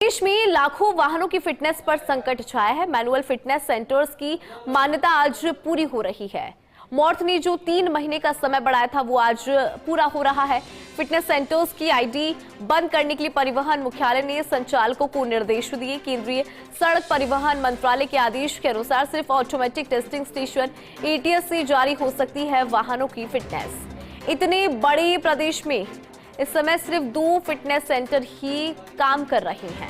देश में लाखों वाहनों की फिटनेस पर संकट छाया है। मैनुअल फिटनेस सेंटर्स की मान्यता आज पूरी हो रही है। मॉर्थ ने जो 3 महीने का समय बढ़ाया था वो आज पूरा हो रहा है। फिटनेस सेंटर्स की आईडी बंद करने के लिए परिवहन मुख्यालय ने संचालकों को निर्देश दिए। केंद्रीय सड़क परिवहन मंत्रालय के आदेश के अनुसार सिर्फ ऑटोमेटिक टेस्टिंग स्टेशन एटीएस से जारी हो सकती है वाहनों की फिटनेस। इतने बड़े प्रदेश में इस समय सिर्फ 2 फिटनेस सेंटर ही काम कर रहे हैं।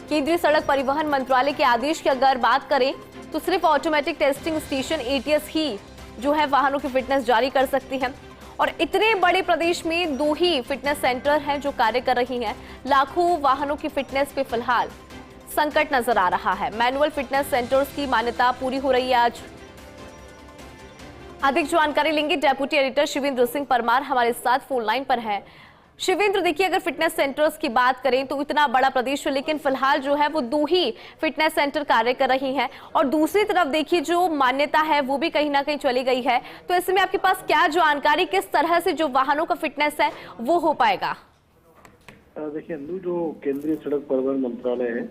केंद्रीय सड़क परिवहन मंत्रालय के आदेश की अगर बात करें तो सिर्फ ऑटोमेटिक टेस्टिंग स्टेशन एटीएस ही जो है वाहनों की फिटनेस जारी कर सकती है और इतने बड़े प्रदेश में 2 ही फिटनेस सेंटर हैं जो कार्य कर रही हैं। लाखों वाहनों की फिटनेस पे फिलहाल संकट नजर आ रहा है। मैनुअल फिटनेस सेंटर्स की मान्यता पूरी हो रही है आज। अधिक जानकारी लेंगे डेप्यूटी एडिटर शिवेंद्र सिंह परमार हमारे साथ फोन लाइन पर है। शिवेंद्र, देखिए, अगर फिटनेस सेंटर्स की बात करें तो इतना बड़ा प्रदेश है लेकिन फिलहाल जो है वो 2 ही फिटनेस सेंटर कार्य कर रही हैं और दूसरी तरफ देखिए जो मान्यता है वो भी कहीं ना कहीं चली गई है। तो ऐसे में आपके पास क्या जानकारी, किस तरह से जो वाहनों का फिटनेस है वो हो पाएगा? देखिए अंदू, जो केंद्रीय सड़क परिवहन मंत्रालय है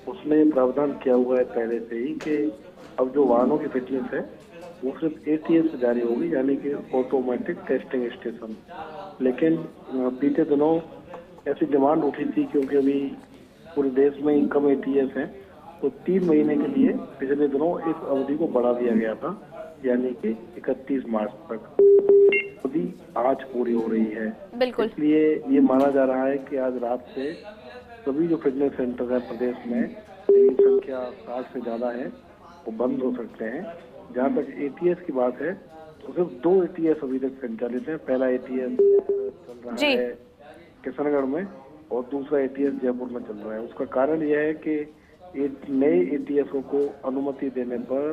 उसने प्रावधान किया हुआ है पहले से ही कि अब जो वाहनों की फिटनेस है वो सिर्फ एटीएस से जारी होगी, यानी कि ऑटोमेटिक टेस्टिंग स्टेशन। लेकिन बीते दिनों ऐसी डिमांड उठी थी क्योंकि अभी पूरे देश में ही कम एटीएस हैं, तो 3 महीने के लिए पिछले दिनों इस अवधि को बढ़ा दिया गया था, यानी कि 31 मार्च तक। अवधि आज पूरी हो रही है। बिल्कुल। इसलिए ये माना जा रहा है कि आज रात से सभी जो फिटनेस सेंटर है प्रदेश में, जिनकी संख्या 60 से ज्यादा है, वो बंद हो सकते हैं। जहाँ तक एटीएस की बात है तो सिर्फ 2 एटीएस अभी तक संचालित है। पहला एटीएस चल रहा है किशनगढ़ में और दूसरा एटीएस जयपुर में चल रहा है। उसका कारण यह है कि नए एटीएसओं को अनुमति देने पर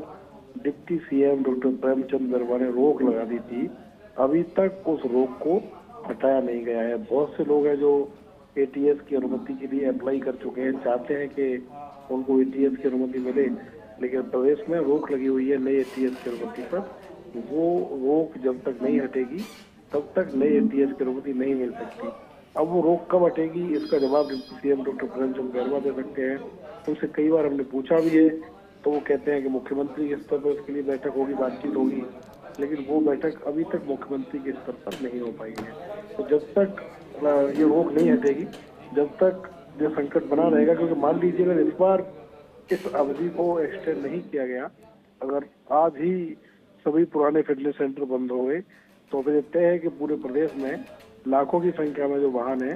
deputy CM doctor Premchand Verma ने रोक लगा दी थी। अभी तक उस रोक को हटाया नहीं गया है। बहुत से लोग हैं जो एटीएस की अनुमति के लिए अप्लाई कर चुके हैं, चाहते हैं कि उनको एटीएस की अनुमति मिले, लेकिन प्रदेश में रोक लगी हुई है नए एटीएस की अनुमति पर। वो रोक जब तक नहीं हटेगी तब तक नए एटीएस की अनुमति नहीं मिल सकती। अब वो रोक कब हटेगी इसका जवाब सीएम डॉक्टर प्रेमचंद वर्मा दे सकते हैं। उनसे कई बार हमने पूछा भी है तो वो कहते हैं कि मुख्यमंत्री के स्तर पर इसके लिए बैठक होगी, बातचीत होगी, लेकिन वो बैठक अभी तक मुख्यमंत्री के स्तर पर नहीं हो पाई है। तो जब तक ये रोक नहीं हटेगी जब तक ये संकट बना रहेगा, क्योंकि मान लीजिए अगर इस बार इस अवधि को एक्सटेंड नहीं किया गया, अगर आज ही सभी पुराने फिटनेस सेंटर बंद हो गए तो फिर तय है कि पूरे प्रदेश में लाखों की संख्या में जो वाहन है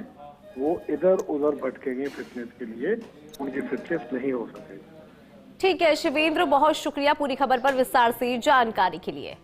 वो इधर उधर भटकेंगे फिटनेस के लिए, उनकी फिटनेस नहीं हो सकेगी। ठीक है शिवेंद्र, बहुत शुक्रिया पूरी खबर पर विस्तार से जानकारी के लिए।